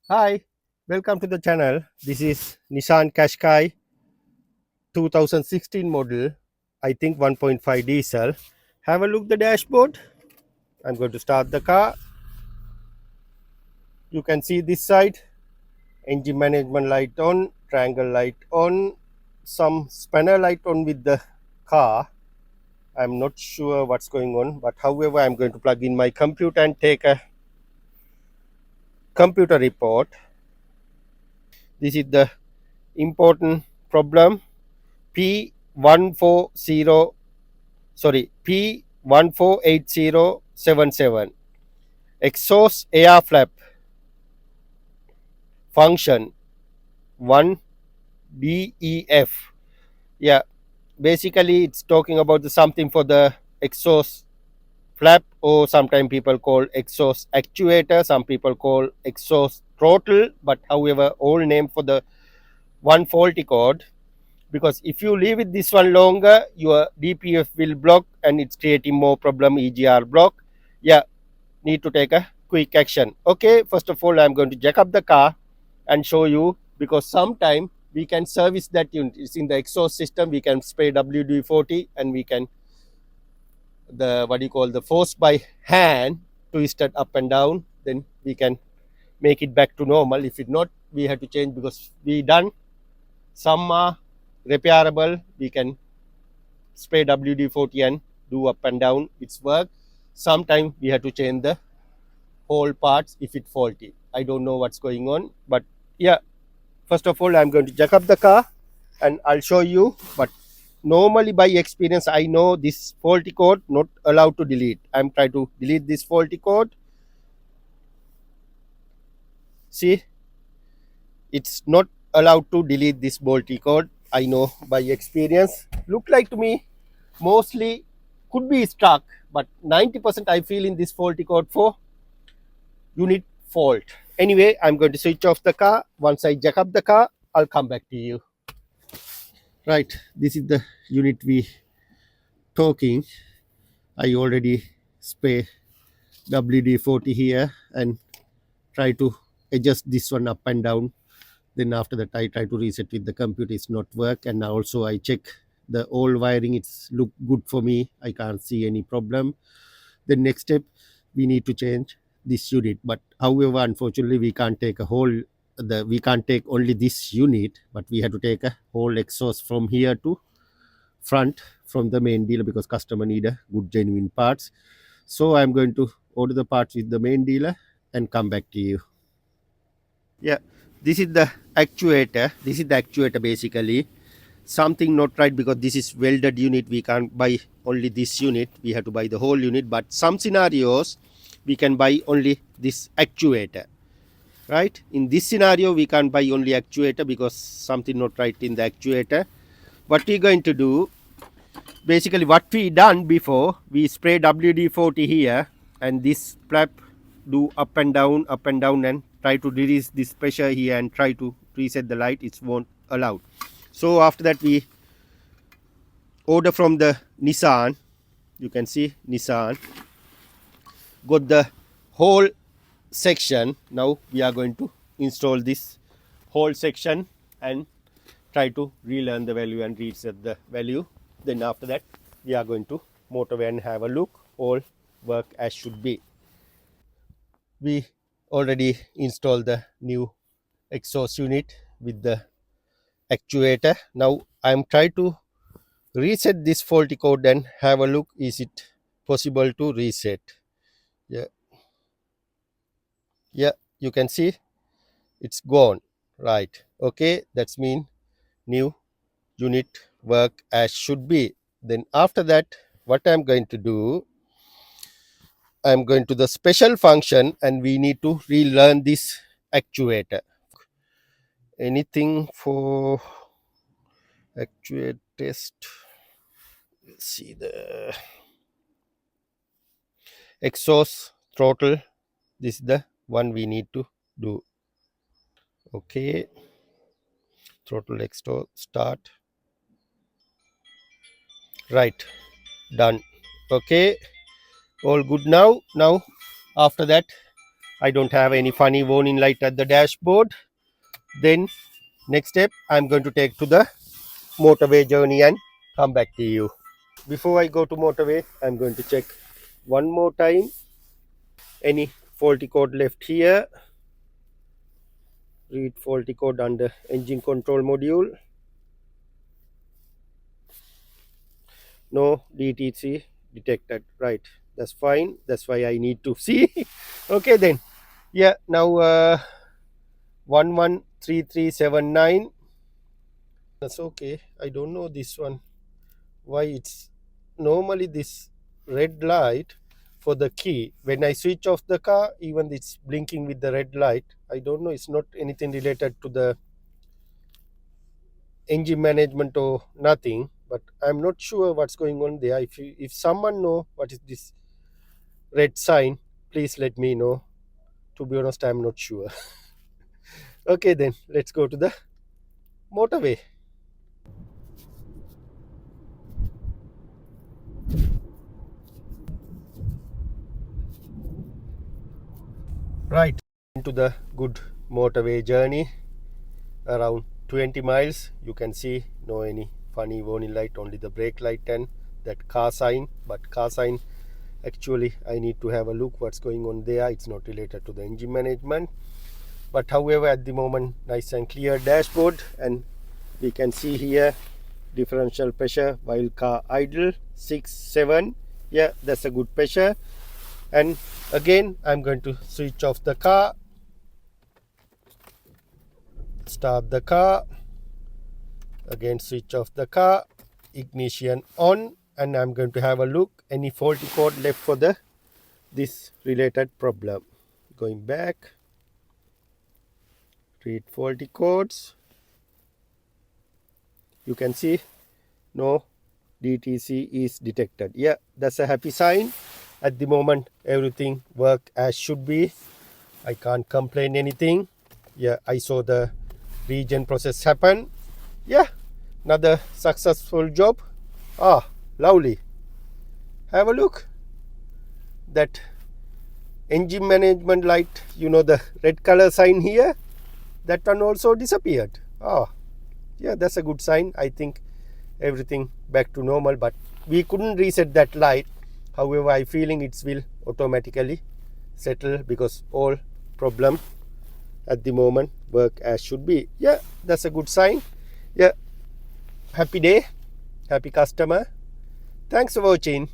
Hi, welcome to the channel. This is Nissan Qashqai 2016 model, I think 1.5 diesel. Have a look the dashboard. I'm going to start the car. You can see this side, engine management light on, triangle light on, some spanner light on with the car. I'm not sure what's going on, but however, I'm going to plug in my computer and take a computer report. This is the important problem P140 P148077 exhaust air flap function 1 DEF. Yeah, basically it's talking about the something for the exhaust flap, or sometimes people call exhaust actuator, some people call exhaust throttle, but however all name for the one faulty code, because if you leave it this one longer your DPF will block and it's creating more problem, EGR block. Yeah, need to take a quick action. Okay, first of all I'm going to jack up the car and show you, because sometime we can service that unit. It's in the exhaust system, we can spray WD-40 and we can the what do you call the force by hand, twist it up and down, then we can make it back to normal. If it not, we have to change, because we done some are repairable, we can spray WD-40 and do up and down, it's work. Sometimes we have to change the whole parts if it faulty. I don't know what's going on, but yeah, first of all I'm going to jack up the car and I'll show you. But normally by experience I know this faulty code not allowed to delete. I'm trying to delete this faulty code. See, it's not allowed to delete this faulty code. I know by experience. Look like to me mostly could be stuck, but 90% I feel in this faulty code for unit fault. Anyway, I'm going to switch off the car. Once I jack up the car, I'll come back to you. Right, this is the unit we talking. I already spray WD-40 here and try to adjust this one up and down. Then after that I try to reset with the computer, it's not work. And also I check the old wiring, it's look good for me, I can't see any problem. The next step, we need to change this unit, but however unfortunately we can't take a whole we can't take only this unit, but we have to take a whole exhaust from here to front from the main dealer, because customer need a good genuine parts. So I'm going to order the parts with the main dealer and come back to you. Yeah, this is the actuator basically. Something not right, because this is welded unit, we can't buy only this unit, we have to buy the whole unit. But some scenarios we can buy only this actuator, right? In this scenario we can't buy only actuator because something not right in the actuator. What we're going to do, basically what we done before, we spray WD-40 here and this flap do up and down and try to release this pressure here and try to reset the light, it won't allow. So after that we order from the Nissan. You can see Nissan got the whole section. Now we are going to install this whole section and try to relearn the value and reset the value. Then after that we are going to motorway and have a look, all work as should be. We already installed the new exhaust unit with the actuator. Now I'm trying to reset this faulty code and have a look, is it possible to reset. Yeah, yeah, you can see it's gone, right? Okay, that's mean new unit work as should be. Then after that what I'm going to do, I'm going to the special function and we need to relearn this actuator. Anything for actuate test, see the exhaust throttle, this is the one we need to do. Okay, throttle exhaust start, right, done. Okay, all good now. Now after that I don't have any funny warning light at the dashboard. Then next step, I'm going to take to the motorway journey and come back to you. Before I go to motorway, I'm going to check one more time any faulty code left here. Read faulty code under engine control module. No DTC detected. Right, that's fine. That's why I need to see. Okay then. Yeah, now 113379. That's okay. I don't know this one. Why it's normally this red light for the key. When I switch off the car, even it's blinking with the red light. I don't know. It's not anything related to the engine management or nothing. But I'm not sure what's going on there. If someone know what is this red sign, please let me know. To be honest, I'm not sure. Okay then, let's go to the motorway. Right, into the good motorway journey, around 20 miles. You can see no any funny warning light, only the brake light and that car sign. But car sign, actually I need to have a look what's going on there. It's not related to the engine management, but however at the moment nice and clear dashboard, and we can see here differential pressure while car idle 6-7. Yeah, that's a good pressure. And again I'm going to switch off the car, start the car, again switch off the car, ignition on, and I'm going to have a look any faulty code left for the this related problem. Going back, read faulty codes. You can see no DTC is detected. Yeah, that's a happy sign. At the moment everything work as should be. I can't complain anything. Yeah, I saw the regen process happen. Yeah, another successful job. Ah, lovely. Have a look. That engine management light, you know, the red color sign here, that one also disappeared. Ah, yeah, that's a good sign. I think everything back to normal, but we couldn't reset that light. However, I feeling it will automatically settle because all problem at the moment work as should be. Yeah, that's a good sign. Yeah, happy day, happy customer. Thanks for watching.